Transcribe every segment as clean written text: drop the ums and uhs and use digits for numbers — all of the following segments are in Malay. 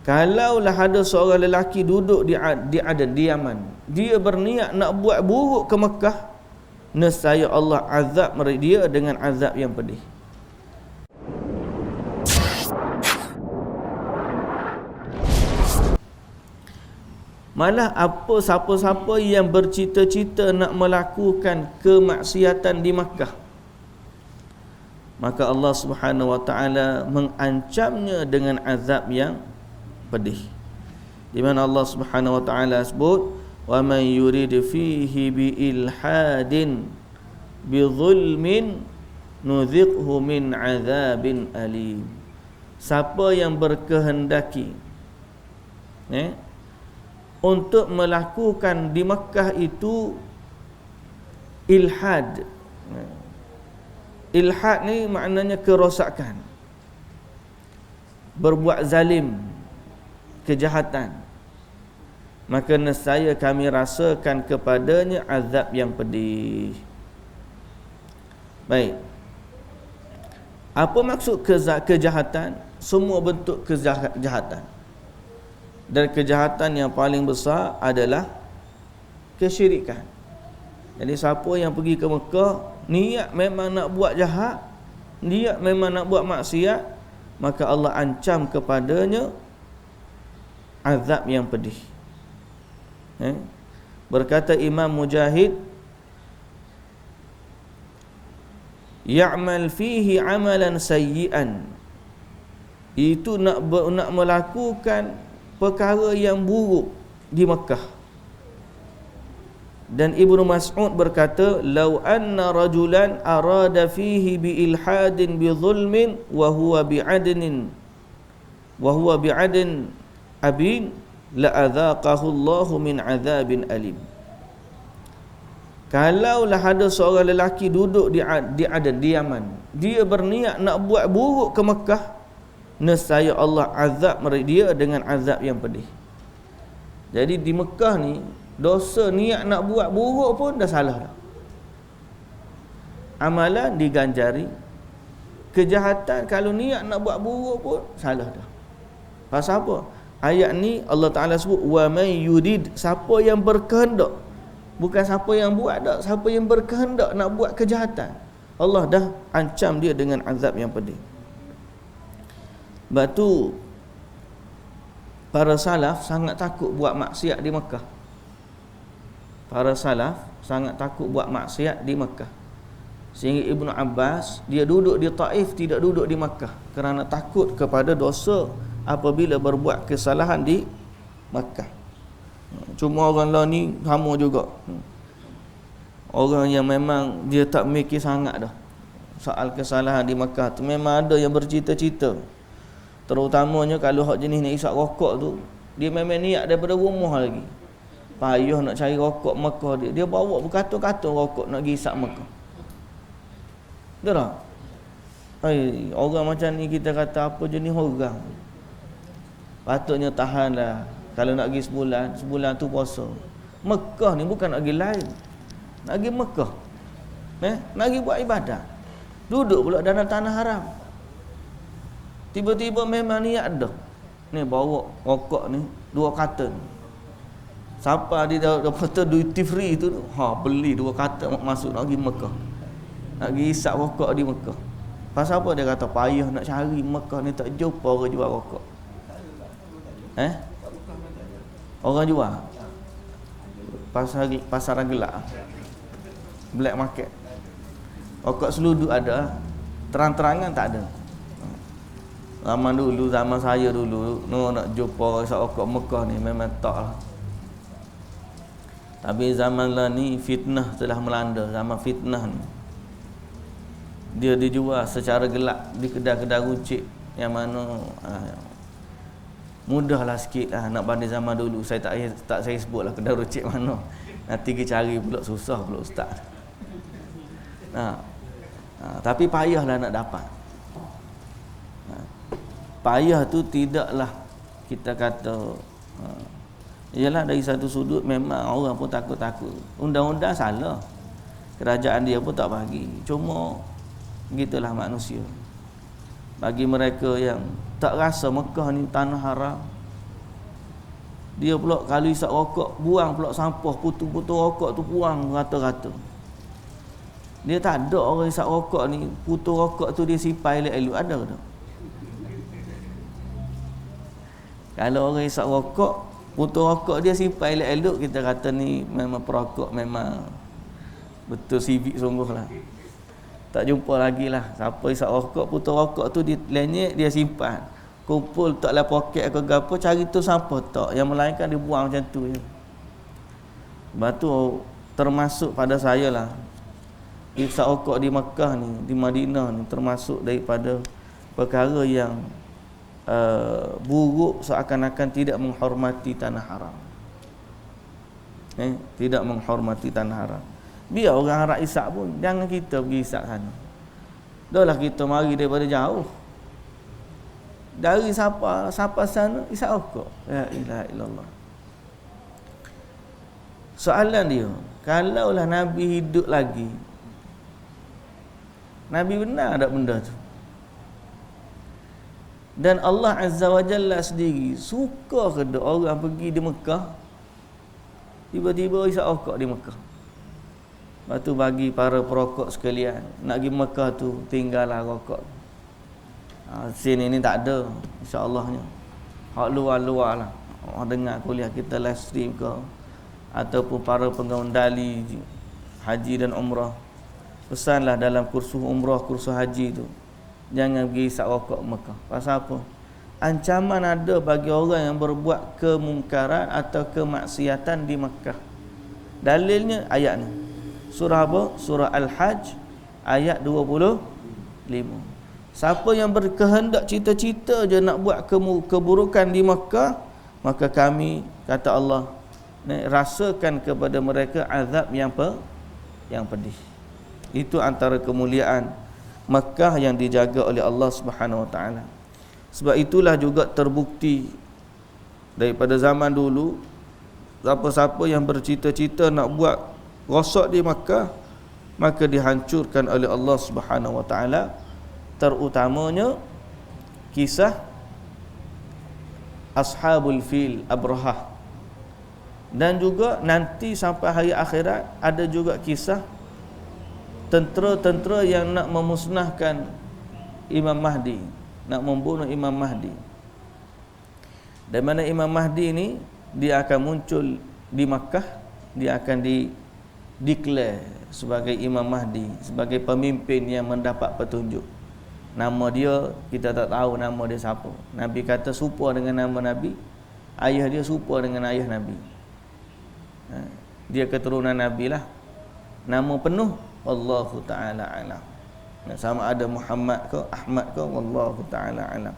Kalaulah ada seorang lelaki duduk di Aden, di Yaman, dia berniat nak buat buruk ke Mekah, nescaya Allah azab dia dengan azab yang pedih. Malah siapa-siapa yang bercita-cita nak melakukan kemaksiatan di Makkah, maka Allah Subhanahu wa taala mengancamnya dengan azab yang pedih. Di mana Allah Subhanahu wa taala sebut, "Wa man yurid fihi bi ilhadin bi zulmin nuziqhu min azabin alim." Siapa yang berkehendaki untuk melakukan di Makkah itu ilhad. Ilhad ni maknanya kerosakan, berbuat zalim, kejahatan, maka nescaya kami rasakan kepadanya azab yang pedih. Baik, apa maksud kejahatan? Semua bentuk kejahatan. Dan kejahatan yang paling besar adalah kesyirikan. Jadi siapa yang pergi ke Mekah niat memang nak buat jahat, niat memang nak buat maksiat, maka Allah ancam kepadanya azab yang pedih. Berkata Imam Mujahid, ya'mal fihi amalan sayyi'an, itu nak melakukan perkara yang buruk di Mekah. Dan Ibnu Mas'ud berkata, "Lau anna rajulan arada fihi bi ilhadin bi zulmin wa huwa bi adnin abin la adzaqahu Allah min adzabin alim." Kalaulah ada seorang lelaki duduk di Aden, di Yaman, dia berniat nak buat buruk ke Mekah, nescaya Allah azab dia dengan azab yang pedih. Jadi di Mekah ni, dosa niat nak buat buruk pun dah salah dah. Amalan diganjari, kejahatan kalau niat nak buat buruk pun salah dah. Pasal apa? Ayat ni Allah Ta'ala sebut, wa may yurid, siapa yang berkehendak. Bukan siapa yang buat dak, siapa yang berkehendak nak buat kejahatan, Allah dah ancam dia dengan azab yang pedih. Sebab tu para salaf sangat takut buat maksiat di Mekah. Para salaf sangat takut buat maksiat di Mekah. Sehingga Ibnu Abbas dia duduk di Taif, tidak duduk di Mekah, kerana takut kepada dosa apabila berbuat kesalahan di Mekah. Cuma orang lain ni sama juga. Orang yang memang dia tak mikir sangat dah soal kesalahan di Mekah tu, memang ada yang bercita-cita. Terutamanya kalau hak jenis nak isap rokok tu, dia memang niat daripada rumah lagi. Payah nak cari rokok Mekah dia bawa berkatung-katung rokok nak pergi isap Mekah. Betul tak? Orang macam ni kita kata apa jenis orang. Patutnya tahanlah. Kalau nak pergi sebulan tu puasa. Mekah ni bukan nak pergi lain, nak pergi Mekah, nak pergi buat ibadat. Duduk pula dalam tanah haram. Tiba-tiba memang niat dah, ni bawa rokok ni 2 karton. Siapa di dapat duty free tu, beli 2 karton masuk nak pergi Mekah, nak pergi isap rokok di Mekah. Pasal apa dia kata payah nak cari Mekah ni, tak jumpa orang jual rokok. Orang jual pasaran gelap, black market. Rokok seluduk ada, terang-terangan tak ada. Zaman dulu, zaman saya dulu, nak jumpa isap rokok Mekah ni memang tak lah. Tapi zaman lah ni fitnah telah melanda. Zaman fitnah ni dia dijual secara gelap di kedai-kedai runcit yang mana mudahlah sikit nak banding zaman dulu. Saya tak saya sebutlah kedai runcit mana. Nanti kita cari pula susah pula ustaz. Tapi payahlah nak dapat. Payah tu tidaklah kita kata ialah dari satu sudut memang orang pun takut-takut. Undang-undang salah, kerajaan dia pun tak bagi. Cuma gitulah manusia. Bagi mereka yang tak rasa Mekah ni tanah haram, Dia pula kalau isap rokok, buang pula sampah, putu-putu rokok tu buang rata-rata. Dia tak ada orang isap rokok ni, putu rokok tu dia sipai elok-elok, ada ke tak? Kalau orang isap rokok, putu rokok dia sipai elok-elok, kita kata ni memang perokok, memang betul civic sungguh lah. Tak jumpa lagi lah. Siapa isap rokok, putu rokok tu dia lenyek, dia simpan. Kumpul taklah poket ke apa, cari tu siapa tak. Yang melainkan dia buang macam tu je. Lepas tu termasuk pada saya lah. Isap rokok di Mekah ni, di Madinah ni, termasuk daripada perkara yang buruk, seakan-akan tidak menghormati tanah haram. Tidak menghormati tanah haram. Biar orang harap isap pun, jangan kita pergi isap sana. Dah lah kita mari daripada jauh. Dari siapa sana isap rokok. La ilaha illallah. Soalan dia, kalaulah Nabi hidup lagi, Nabi benar tak benda tu? Dan Allah Azza wa Jalla sendiri suka ke orang pergi di Mekah tiba-tiba isap rokok di Mekah? Lepas tu bagi para perokok sekalian, nak pergi Mekah tu tinggallah rokok. Sini ni tak ada, insya-Allahnya. Hak luar-luar lah. Orang dengar kuliah kita live stream ke, ataupun para penggawan dali haji dan umrah, pesanlah dalam kursus umrah, kursus haji tu, jangan pergi isap rokok Mekah. Pasal apa? Ancaman ada bagi orang yang berbuat kemungkaran atau kemaksiatan di Mekah. Dalilnya ayat ni. Surah apa? Surah Al-Hajj ayat 25. Siapa yang berkehendak cita-cita je nak buat keburukan di Mekah, maka kami, kata Allah, rasakan kepada mereka azab yang pedih. Itu antara kemuliaan Mekah yang dijaga oleh Allah Subhanahu Wa Taala. Sebab itulah juga terbukti daripada zaman dulu, siapa-siapa yang bercita-cita nak buat rosak di Mekah, maka dihancurkan oleh Allah Subhanahu Wa Taala. Terutamanya kisah Ashabul Fil, Abrahah. Dan juga nanti sampai hari akhirat ada juga kisah tentera-tentera yang nak memusnahkan Imam Mahdi, nak membunuh Imam Mahdi. Dan mana Imam Mahdi ni dia akan muncul di Makkah, dia akan declare sebagai Imam Mahdi, sebagai pemimpin yang mendapat petunjuk. Nama dia kita tak tahu nama dia siapa. Nabi kata serupa dengan nama Nabi, ayah dia serupa dengan ayah Nabi. Dia keturunan Nabi lah. Nama penuh Wallahu ta'ala alam. Sama ada Muhammad ke Ahmad ke, Wallahu ta'ala alam.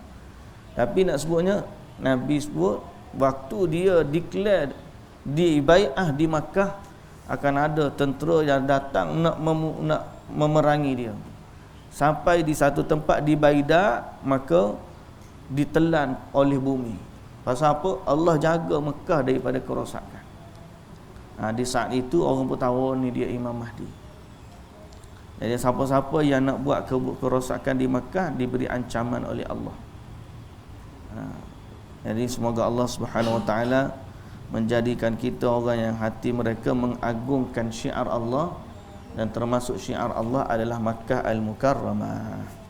Tapi nak sebutnya, Nabi sebut waktu dia declare di bai'ah di Makkah, akan ada tentera yang datang nak memerangi dia. Sampai di satu tempat di Baida, maka ditelan oleh bumi. Pasal apa? Allah jaga Mekah daripada kerosakan. Di saat itu orang pun tahu ni dia Imam Mahdi. Jadi siapa-siapa yang nak buat kerosakan di Mekah diberi ancaman oleh Allah. Jadi semoga Allah Subhanahu Wa Taala menjadikan kita orang yang hati mereka mengagungkan syiar Allah, dan termasuk syiar Allah adalah Makkah Al-Mukarramah.